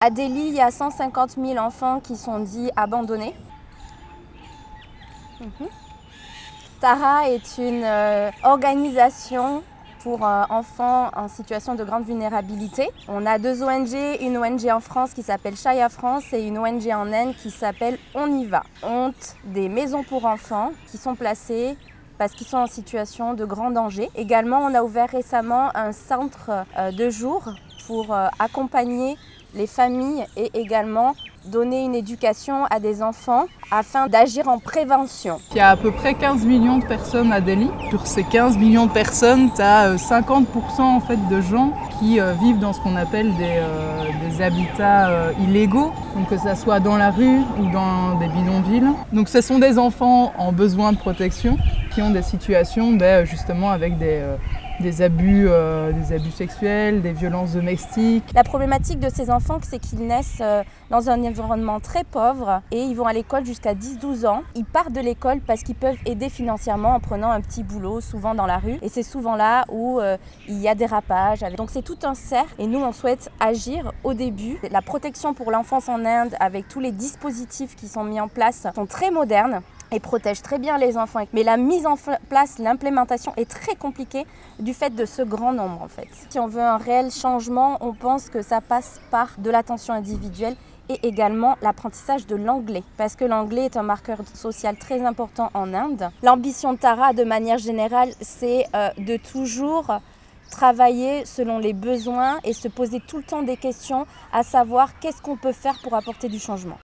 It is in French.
À Delhi, il y a 150 000 enfants qui sont dits abandonnés. Tara est une organisation pour enfants en situation de grande vulnérabilité. On a 2 ONG, une ONG en France qui s'appelle Chaya France et une ONG en Inde qui s'appelle On y va. Honte des maisons pour enfants qui sont placées parce qu'ils sont en situation de grand danger. Également, on a ouvert récemment un centre de jour pour accompagner les familles et également donner une éducation à des enfants afin d'agir en prévention. Il y a à peu près 15 millions de personnes à Delhi. Sur ces 15 millions de personnes, tu as 50% en fait de gens qui vivent dans ce qu'on appelle des habitats illégaux, donc que ça soit dans la rue ou dans des bidonvilles. Donc ce sont des enfants en besoin de protection qui ont des situations justement avec des abus sexuels, des violences domestiques. La problématique de ces enfants, c'est qu'ils naissent dans un environnement très pauvre et ils vont à l'école jusqu'à 10-12 ans. Ils partent de l'école parce qu'ils peuvent aider financièrement en prenant un petit boulot, souvent dans la rue. Et c'est souvent là où il y a des rapages. Donc c'est tout un cercle et nous, on souhaite agir au début. La protection pour l'enfance en Inde, avec tous les dispositifs qui sont mis en place, sont très modernes et protège très bien les enfants. Mais la mise en place, l'implémentation est très compliquée du fait de ce grand nombre en fait. Si on veut un réel changement, on pense que ça passe par de l'attention individuelle et également l'apprentissage de l'anglais, parce que l'anglais est un marqueur social très important en Inde. L'ambition de Tara, de manière générale, c'est de toujours travailler selon les besoins et se poser tout le temps des questions, à savoir qu'est-ce qu'on peut faire pour apporter du changement.